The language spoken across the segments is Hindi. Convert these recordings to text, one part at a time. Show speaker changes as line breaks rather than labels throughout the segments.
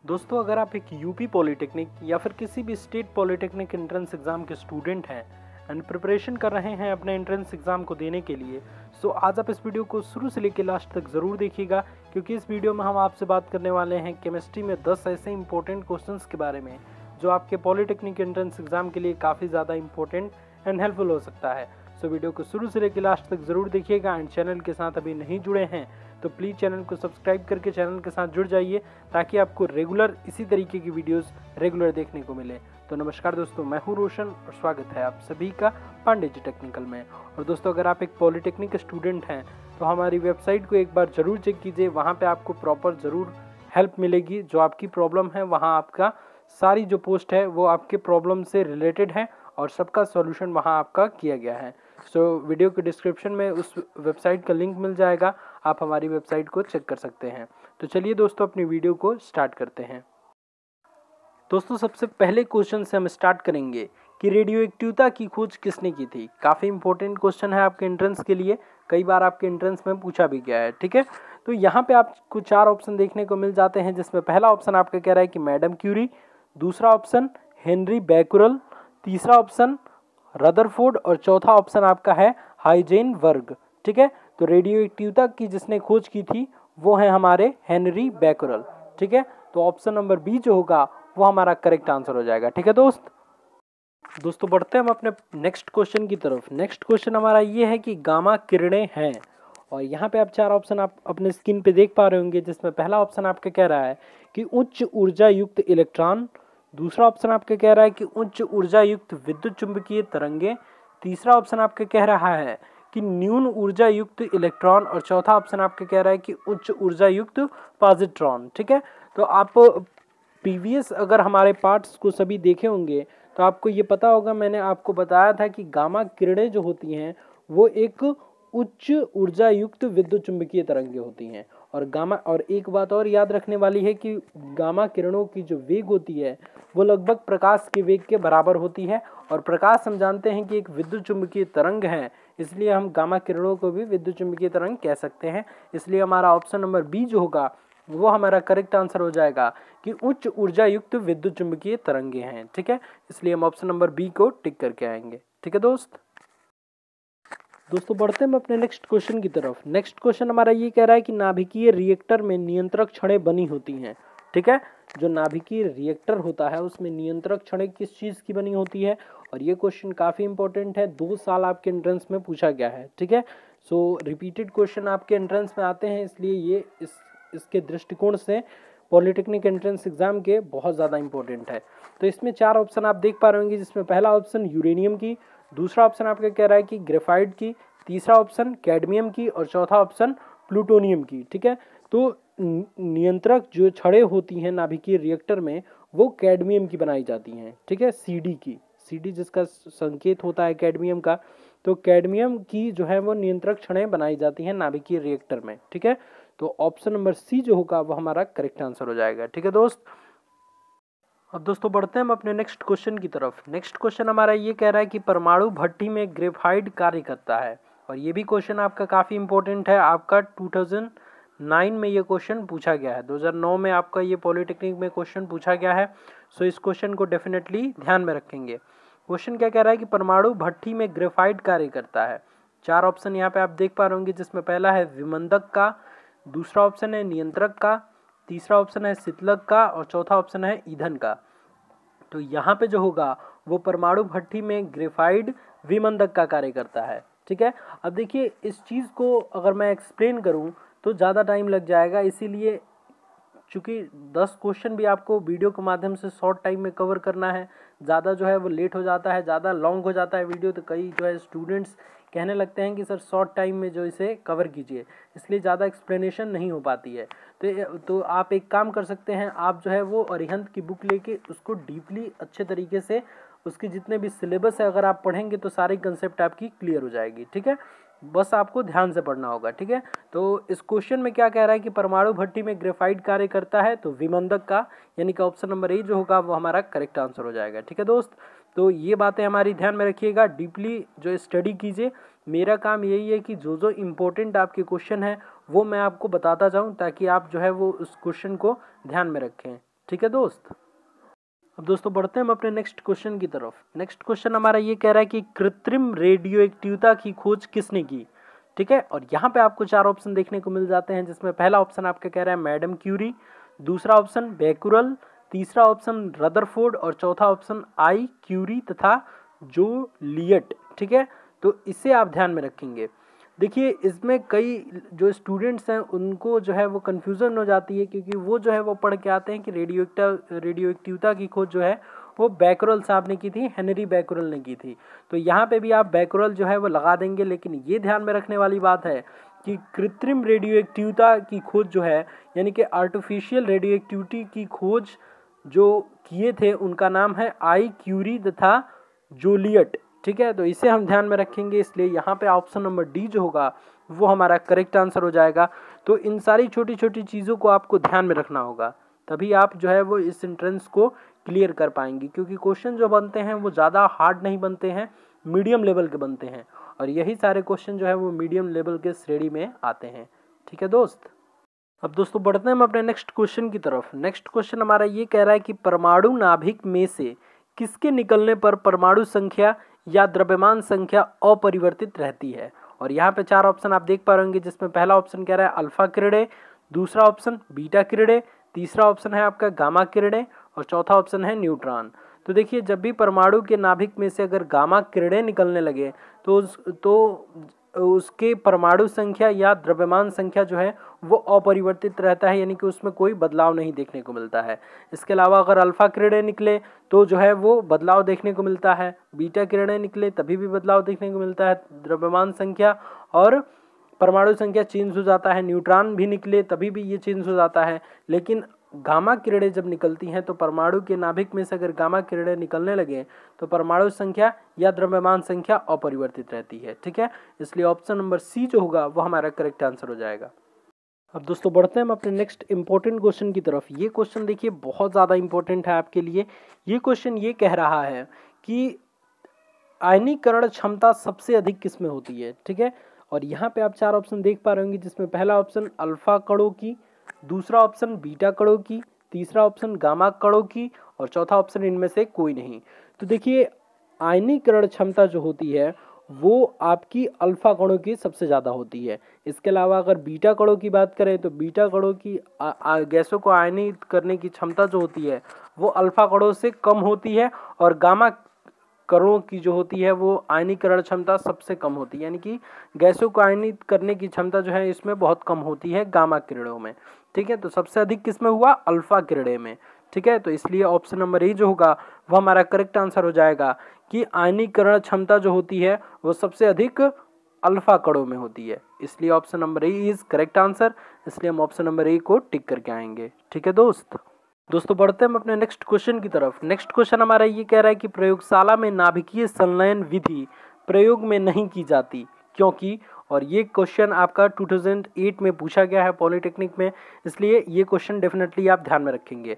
दोस्तों, अगर आप एक यूपी पॉलिटेक्निक या फिर किसी भी स्टेट पॉलिटेक्निक एंट्रेंस एग्ज़ाम के स्टूडेंट हैं एंड प्रिपरेशन कर रहे हैं अपने एंट्रेंस एग्ज़ाम को देने के लिए, सो आज आप इस वीडियो को शुरू से लेकर लास्ट तक ज़रूर देखिएगा, क्योंकि इस वीडियो में हम आपसे बात करने वाले हैं केमिस्ट्री में 10 ऐसे इंपॉर्टेंट क्वेश्चंस के बारे में जो आपके पॉलिटेक्निक एंट्रेंस एग्ज़ाम के लिए काफ़ी ज़्यादा इंपॉर्टेंट एंड हेल्पफुल हो सकता है। सो वीडियो को शुरू से लेकर लास्ट तक ज़रूर देखिएगा एंड चैनल के साथ अभी नहीं जुड़े हैं तो प्लीज़ चैनल को सब्सक्राइब करके चैनल के साथ जुड़ जाइए ताकि आपको रेगुलर इसी तरीके की वीडियोस रेगुलर देखने को मिले। तो नमस्कार दोस्तों, मैं हूं रोशन और स्वागत है आप सभी का पांडे जी टेक्निकल में। और दोस्तों, अगर आप एक पॉलिटेक्निक स्टूडेंट हैं तो हमारी वेबसाइट को एक बार ज़रूर चेक कीजिए, वहाँ पर आपको प्रॉपर ज़रूर हेल्प मिलेगी। जो आपकी प्रॉब्लम है वहाँ आपका सारी जो पोस्ट है वो आपके प्रॉब्लम से रिलेटेड है और सबका सॉल्यूशन वहाँ आपका किया गया है। सो वीडियो के डिस्क्रिप्शन में उस वेबसाइट का लिंक मिल जाएगा, आप हमारी वेबसाइट को चेक कर सकते हैं। तो चलिए दोस्तों, अपनी वीडियो को स्टार्ट करते हैं। दोस्तों, सबसे पहले क्वेश्चन से हम स्टार्ट करेंगे कि रेडियो एक्टिविटी की खोज किसने की थी। काफ़ी इंपॉर्टेंट क्वेश्चन है आपके एंट्रेंस के लिए, कई बार आपके एंट्रेंस में पूछा भी गया है। ठीक है, तो यहाँ पे आपको 4 ऑप्शन देखने को मिल जाते हैं, जिसमें पहला ऑप्शन आपका कह रहा है कि मैडम क्यूरी, दूसरा ऑप्शन हेनरी बैकुरल, तीसरा ऑप्शन रदरफोर्ड और चौथा ऑप्शन आपका है हाइजेनबर्ग। ठीक है, तो रेडियो एक्टिविटी की जिसने खोज की थी वो है हमारे हेनरी बैकुरल। ठीक है, तो ऑप्शन नंबर बी जो होगा वो हमारा करेक्ट आंसर हो जाएगा। ठीक है दोस्तों, बढ़ते हैं हम अपने नेक्स्ट क्वेश्चन की तरफ। नेक्स्ट क्वेश्चन हमारा ये है कि गामा किरणें हैं, और यहाँ पे आप 4 ऑप्शन आप अपने स्क्रीन पे देख पा रहे होंगे, जिसमें पहला ऑप्शन आपका कह रहा है कि उच्च ऊर्जा युक्त इलेक्ट्रॉन, दूसरा ऑप्शन आपका कह रहा है कि उच्च ऊर्जा युक्त विद्युत चुंबकीय तरंगे, तीसरा ऑप्शन आपका कह रहा है कि न्यून ऊर्जा युक्त इलेक्ट्रॉन, और चौथा ऑप्शन आपका कह रहा है कि उच्च ऊर्जा युक्त पॉजिट्रॉन। ठीक है, तो आप प्रीवियस अगर हमारे पार्ट्स को सभी देखे होंगे तो आपको ये पता होगा, मैंने आपको बताया था कि गामा किरणें जो होती हैं वो एक उच्च ऊर्जा युक्त विद्युत चुंबकीय तरंगे होती हैं। और गामा, और एक बात और याद रखने वाली है कि गामा किरणों की जो वेग होती है वो लगभग प्रकाश के वेग के बराबर होती है, और प्रकाश हम जानते हैं कि एक विद्युत चुंबकीय तरंग है, इसलिए हम गामा किरणों को भी विद्युत चुंबकीय तरंग कह सकते हैं। इसलिए हमारा ऑप्शन नंबर बी जो होगा वो हमारा करेक्ट आंसर हो जाएगा कि उच्च ऊर्जा युक्त विद्युत चुंबकीय तरंगे हैं। ठीक है, इसलिए हम ऑप्शन नंबर बी को टिक करके आएंगे। ठीक है दोस्तों, बढ़ते हैं अपने नेक्स्ट क्वेश्चन की तरफ। नेक्स्ट क्वेश्चन हमारा ये कह रहा है कि नाभिकीय रिएक्टर में नियंत्रक छड़ें बनी होती हैं। ठीक है, जो नाभिकीय रिएक्टर होता है उसमें नियंत्रक छड़ें किस चीज़ की बनी होती है, और ये क्वेश्चन काफ़ी इंपॉर्टेंट है, 2 साल आपके एंट्रेंस में पूछा गया है। ठीक है, सो रिपीटेड क्वेश्चन आपके एंट्रेंस में आते हैं, इसलिए ये इसके दृष्टिकोण से पॉलिटेक्निक एंट्रेंस एग्जाम के बहुत ज़्यादा इंपॉर्टेंट है। तो इसमें 4 ऑप्शन आप देख पा रहे होंगे, जिसमें पहला ऑप्शन यूरेनियम की, दूसरा ऑप्शन आपका कह रहा है कि ग्रेफाइट की, तीसरा ऑप्शन कैडमियम की, और चौथा ऑप्शन प्लूटोनियम की। ठीक है, तो नियंत्रक जो छड़ें होती हैं नाभिकीय रिएक्टर में वो कैडमियम की बनाई जाती हैं। ठीक है, सीडी जिसका संकेत होता है कैडमियम का, तो कैडमियम की जो है वो नियंत्रक छड़ें बनाई जाती हैं नाभिकीय रिएक्टर में। ठीक है, तो ऑप्शन नंबर सी जो होगा वो हमारा करेक्ट आंसर हो जाएगा। ठीक है अब दोस्तों, बढ़ते हैं हम अपने नेक्स्ट क्वेश्चन की तरफ। नेक्स्ट क्वेश्चन हमारा ये कह रहा है कि परमाणु भट्टी में ग्रेफाइट कार्य करता है, और ये भी क्वेश्चन आपका काफ़ी इंपॉर्टेंट है। आपका 2009 में ये क्वेश्चन पूछा गया है, 2009 में आपका ये पॉलिटेक्निक में क्वेश्चन पूछा गया है। सो इस क्वेश्चन को डेफिनेटली ध्यान में रखेंगे। क्वेश्चन क्या कह रहा है कि परमाणु भट्टी में ग्रेफाइट कार्य करता है। 4 ऑप्शन यहाँ पे आप देख पा रहे होंगे, जिसमें पहला है विमंदक का, दूसरा ऑप्शन है नियंत्रक का, तीसरा ऑप्शन है शीतलक का, और चौथा ऑप्शन है ईंधन का। तो यहाँ पे जो होगा वो परमाणु भट्टी में ग्रेफाइट विमंदक का कार्य करता है। ठीक है, अब देखिए इस चीज़ को अगर मैं एक्सप्लेन करूँ तो ज़्यादा टाइम लग जाएगा, इसीलिए चूँकि 10 क्वेश्चन भी आपको वीडियो के माध्यम से शॉर्ट टाइम में कवर करना है, ज़्यादा जो है वो लेट हो जाता है, ज़्यादा लॉन्ग हो जाता है वीडियो, तो कई जो है स्टूडेंट्स कहने लगते हैं कि सर शॉर्ट टाइम में जो इसे कवर कीजिए, इसलिए ज़्यादा एक्सप्लेनेशन नहीं हो पाती है। तो आप एक काम कर सकते हैं, आप जो है वो अरिहंत की बुक लेके उसको डीपली अच्छे तरीके से उसके जितने भी सिलेबस है अगर आप पढ़ेंगे तो सारी कंसेप्ट आपकी क्लियर हो जाएगी। ठीक है, बस आपको ध्यान से पढ़ना होगा। ठीक है, तो इस क्वेश्चन में क्या कह रहा है कि परमाणु भट्टी में ग्रेफाइट कार्य करता है, तो विमंदक का, यानी कि ऑप्शन नंबर ए जो होगा वो हमारा करेक्ट आंसर हो जाएगा। ठीक है दोस्त, तो ये बातें हमारी ध्यान में रखिएगा, डीपली जो स्टडी कीजिए। मेरा काम यही है कि जो इम्पोर्टेंट आपके क्वेश्चन है वो मैं आपको बताता जाऊँ, ताकि आप जो है वो उस क्वेश्चन को ध्यान में रखें। ठीक है दोस्त। अब दोस्तों बढ़ते हैं हम अपने नेक्स्ट क्वेश्चन की तरफ। नेक्स्ट क्वेश्चन हमारा ये कह रहा है कि कृत्रिम रेडियो एक्टिविता की खोज किसने की। ठीक है, और यहाँ पे आपको 4 ऑप्शन देखने को मिल जाते हैं, जिसमें पहला ऑप्शन आपका कह रहा है मैडम क्यूरी, दूसरा ऑप्शन बेकुरल, तीसरा ऑप्शन रदरफोर्ड और चौथा ऑप्शन आई क्यूरी तथा जोलियट। ठीक है, तो इसे आप ध्यान में रखेंगे। देखिए इसमें कई जो स्टूडेंट्स हैं उनको जो है वो कन्फ्यूज़न हो जाती है, क्योंकि वो जो है वो पढ़ के आते हैं कि रेडियो एक्टिविता की खोज जो है वो बैकरल साहब ने की थी, हेनरी बैकरल ने की थी। तो यहाँ पे भी आप बैकरल जो है वो लगा देंगे, लेकिन ये ध्यान में रखने वाली बात है कि कृत्रिम रेडियो एक्टिविता की खोज जो है, यानी कि आर्टिफिशियल रेडियो एक्टिविटी की खोज जो किए थे उनका नाम है आई क्यूरी तथा जोलियट। ठीक है, तो इसे हम ध्यान में रखेंगे, इसलिए यहाँ पे ऑप्शन नंबर डी जो होगा वो हमारा करेक्ट आंसर हो जाएगा। तो इन सारी छोटी छोटी चीज़ों को आपको ध्यान में रखना होगा, तभी आप जो है वो इस एंट्रेंस को क्लियर कर पाएंगे, क्योंकि क्वेश्चन जो बनते हैं वो ज़्यादा हार्ड नहीं बनते हैं, मीडियम लेवल के बनते हैं, और यही सारे क्वेश्चन जो है वो मीडियम लेवल के श्रेणी में आते हैं। ठीक है दोस्त। अब दोस्तों बढ़ते हैं हम अपने नेक्स्ट क्वेश्चन की तरफ। नेक्स्ट क्वेश्चन हमारा ये कह रहा है कि परमाणु नाभिक में से किसके निकलने पर परमाणु संख्या या द्रव्यमान संख्या अपरिवर्तित रहती है। और यहाँ पे 4 ऑप्शन आप देख पा रहे होंगे, जिसमें पहला ऑप्शन कह रहा है अल्फा किरणें, दूसरा ऑप्शन बीटा किरणें, तीसरा ऑप्शन है आपका गामा किरणें और चौथा ऑप्शन है न्यूट्रॉन। तो देखिए जब भी परमाणु के नाभिक में से अगर गामा किरणें निकलने लगे तो उसके परमाणु संख्या या द्रव्यमान संख्या जो है वो अपरिवर्तित रहता है, यानी कि उसमें कोई बदलाव नहीं देखने को मिलता है। इसके अलावा अगर अल्फा किरणें निकले तो जो है वो बदलाव देखने को मिलता है, बीटा किरणें निकले तभी भी बदलाव देखने को मिलता है, द्रव्यमान संख्या और परमाणु संख्या चेंज हो जाता है, न्यूट्रॉन भी निकले तभी भी ये चेंज हो जाता है। लेकिन गामा किरणें जब निकलती हैं तो परमाणु के नाभिक में से अगर गामा किरणें निकलने लगे तो परमाणु संख्या या द्रव्यमान संख्या अपरिवर्तित रहती है। ठीक है, इसलिए ऑप्शन नंबर सी जो होगा वो हमारा करेक्ट आंसर हो जाएगा। अब दोस्तों बढ़ते हैं हम अपने नेक्स्ट इंपॉर्टेंट क्वेश्चन की तरफ। ये क्वेश्चन देखिए बहुत ज़्यादा इंपॉर्टेंट है आपके लिए। ये क्वेश्चन ये कह रहा है कि आयनीकरण क्षमता सबसे अधिक किस में होती है। ठीक है, और यहाँ पे आप 4 ऑप्शन देख पा रहे होंगे, जिसमें पहला ऑप्शन अल्फा कणों की, दूसरा ऑप्शन बीटा कणों की, तीसरा ऑप्शन गामा कणों की और चौथा ऑप्शन इनमें से कोई नहीं। तो देखिए आयनीकरण क्षमता जो होती है वो आपकी अल्फा कणों की सबसे ज़्यादा होती है। इसके अलावा अगर बीटा कणों की बात करें तो बीटा कणों की गैसों को आयनित करने की क्षमता जो होती है वो अल्फा कणों से कम होती है, और गामा कणों की जो होती है वो आयनीकरण क्षमता सबसे कम होती है, यानी कि गैसों को आयनित करने की क्षमता जो है इसमें बहुत कम होती है गामा किरणों में। ठीक है, तो सबसे अधिक किसमें हुआ, अल्फा किरणें में। ठीक है, तो इसलिए ऑप्शन नंबर ए जो होगा वो हमारा करेक्ट आंसर हो जाएगा कि आयनीकरण क्षमता जो होती है वो सबसे अधिक अल्फा कणों में होती है, इसलिए option number A is correct answer. इसलिए हम ऑप्शन नंबर ए को टिक करके आएंगे। ठीक है दोस्तों बढ़ते हैं हम अपने नेक्स्ट क्वेश्चन की तरफ। नेक्स्ट क्वेश्चन हमारा ये कह रहा है कि प्रयोगशाला में नाभिकीय संलयन विधि प्रयोग में नहीं की जाती क्योंकि, और ये क्वेश्चन आपका 2008 में पूछा गया है पॉलिटेक्निक में, इसलिए ये क्वेश्चन डेफिनेटली आप ध्यान में रखेंगे।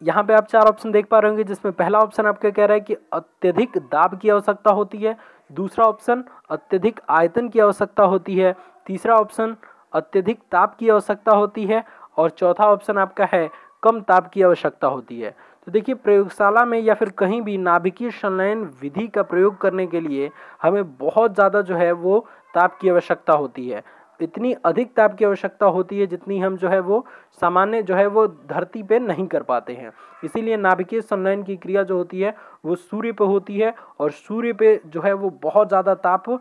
यहाँ पे आप 4 ऑप्शन देख पा रहे होंगे, जिसमें पहला ऑप्शन आपका कह रहा है कि अत्यधिक दाब की आवश्यकता होती है, दूसरा ऑप्शन अत्यधिक आयतन की आवश्यकता होती है, तीसरा ऑप्शन अत्यधिक ताप की आवश्यकता होती है और चौथा ऑप्शन आपका है कम ताप की आवश्यकता होती है। तो देखिए प्रयोगशाला में या फिर कहीं भी नाभिकीय संलयन विधि का प्रयोग करने के लिए हमें बहुत ज़्यादा जो है वो ताप की आवश्यकता होती है, इतनी अधिक ताप की आवश्यकता होती है जितनी हम जो है वो सामान्य जो है वो धरती पे नहीं कर पाते हैं। इसीलिए नाभिकीय संलयन की क्रिया जो होती है वो सूर्य पे होती है, और सूर्य पे जो है वो बहुत ज़्यादा ताप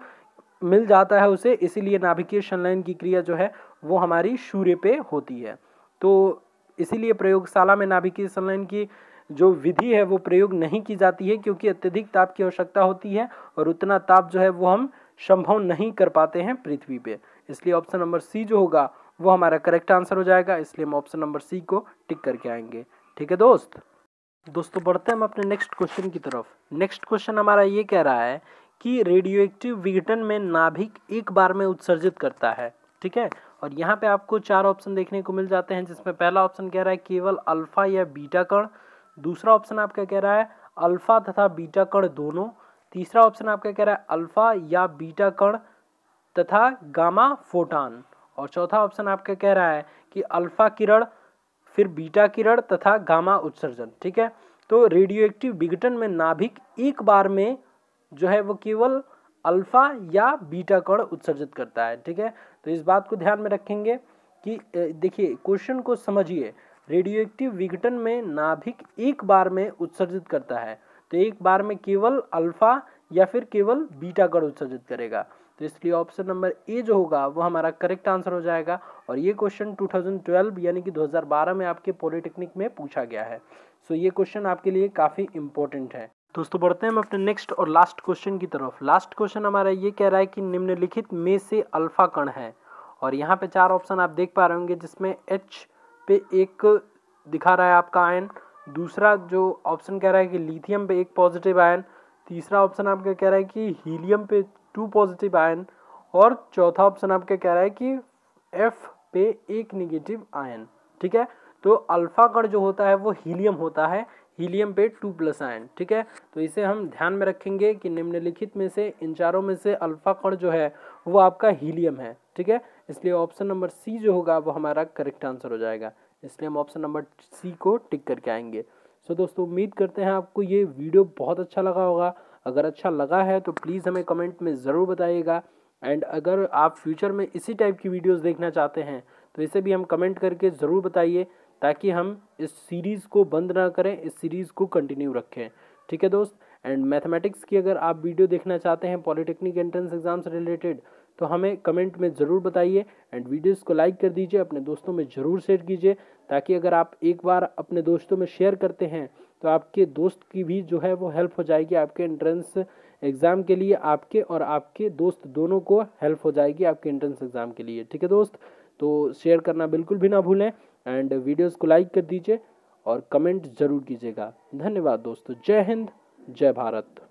मिल जाता है उसे, इसीलिए नाभिकीय संलयन की क्रिया जो है वो हमारी सूर्य पे होती है। तो इसीलिए प्रयोगशाला में नाभिकीय संलयन की जो विधि है वो प्रयोग नहीं की जाती है, क्योंकि अत्यधिक ताप की आवश्यकता होती है और उतना ताप जो है वो हम संभव नहीं कर पाते हैं पृथ्वी पे। इसलिए ऑप्शन नंबर सी जो होगा वो हमारा करेक्ट आंसर हो जाएगा, इसलिए हम ऑप्शन नंबर सी को टिक करके आएंगे। ठीक है दोस्तों बढ़ते हैं हम अपने नेक्स्ट क्वेश्चन की तरफ। नेक्स्ट क्वेश्चन हमारा ये कह रहा है कि रेडियोएक्टिव विघटन में नाभिक एक बार में उत्सर्जित करता है। ठीक है, और यहाँ पे आपको 4 ऑप्शन देखने को मिल जाते हैं, जिसमें पहला ऑप्शन कह रहा है केवल अल्फा या बीटा कण, दूसरा ऑप्शन आपका कह रहा है अल्फा तथा बीटा कण दोनों, तीसरा ऑप्शन आपका कह रहा है अल्फा या बीटा कण तथा गामा फोटान, और चौथा ऑप्शन आपका कह रहा है कि अल्फा किरण फिर बीटा किरण तथा गामा उत्सर्जन। ठीक है, तो रेडियो विघटन में नाभिक एक बार में जो है वो केवल अल्फा या बीटा कण उत्सर्जित करता है। ठीक है, तो इस बात को ध्यान में रखेंगे कि देखिए क्वेश्चन को समझिए, रेडियो विघटन में नाभिक एक बार में उत्सर्जित करता है, तो एक बार में केवल अल्फा या फिर केवल बीटा कण उत्सर्जित करेगा, तो इसलिए ऑप्शन नंबर ए जो होगा वो हमारा करेक्ट आंसर हो जाएगा। और ये क्वेश्चन 2012 यानी कि 2012 में आपके पॉलिटेक्निक में पूछा गया है। सो ये क्वेश्चन आपके लिए काफ़ी इंपॉर्टेंट है। दोस्तों बढ़ते हैं हम अपने नेक्स्ट और लास्ट क्वेश्चन की तरफ। लास्ट क्वेश्चन हमारा ये कह रहा है कि निम्नलिखित में से अल्फा कण है, और यहाँ पे 4 ऑप्शन आप देख पा रहे होंगे, जिसमें H पे एक दिखा रहा है आपका आयन, दूसरा जो ऑप्शन कह रहा है कि लिथियम पे एक पॉजिटिव आयन, तीसरा ऑप्शन आपका कह रहा है कि हीलियम पे 2 पॉजिटिव आयन, और चौथा ऑप्शन आपका कह रहा है कि F पे एक निगेटिव आयन। ठीक है, तो अल्फा कण जो होता है वो हीलियम होता है, हीलियम पे 2+ आयन। ठीक है, तो इसे हम ध्यान में रखेंगे कि निम्नलिखित में से इन चारों में से अल्फा कण जो है वो आपका हीलियम है। ठीक है, इसलिए ऑप्शन नंबर सी जो होगा वो हमारा करेक्ट आंसर हो जाएगा, इसलिए हम ऑप्शन नंबर सी को टिक करके आएंगे। सो दोस्तों उम्मीद करते हैं आपको ये वीडियो बहुत अच्छा लगा होगा। अगर अच्छा लगा है तो प्लीज़ हमें कमेंट में ज़रूर बताइएगा, एंड अगर आप फ्यूचर में इसी टाइप की वीडियोस देखना चाहते हैं तो इसे भी हम कमेंट करके ज़रूर बताइए, ताकि हम इस सीरीज़ को बंद ना करें, इस सीरीज़ को कंटिन्यू रखें। ठीक है दोस्त, एंड मैथमेटिक्स की अगर आप वीडियो देखना चाहते हैं पॉलिटेक्निक एंट्रेंस एग्जाम से रिलेटेड, तो हमें कमेंट में ज़रूर बताइए, एंड वीडियोस को लाइक कर दीजिए, अपने दोस्तों में ज़रूर शेयर कीजिए, ताकि अगर आप एक बार अपने दोस्तों में शेयर करते हैं तो आपके दोस्त की भी जो है वो हेल्प हो जाएगी, आपके एंट्रेंस एग्ज़ाम के लिए आपके और आपके दोस्त दोनों को हेल्प हो जाएगी आपके एंट्रेंस एग्ज़ाम के लिए। ठीक है दोस्त, तो शेयर करना बिल्कुल भी ना भूलें, एंड वीडियोस को लाइक कर दीजिए और कमेंट ज़रूर कीजिएगा। धन्यवाद दोस्तों, जय हिंद, जय भारत।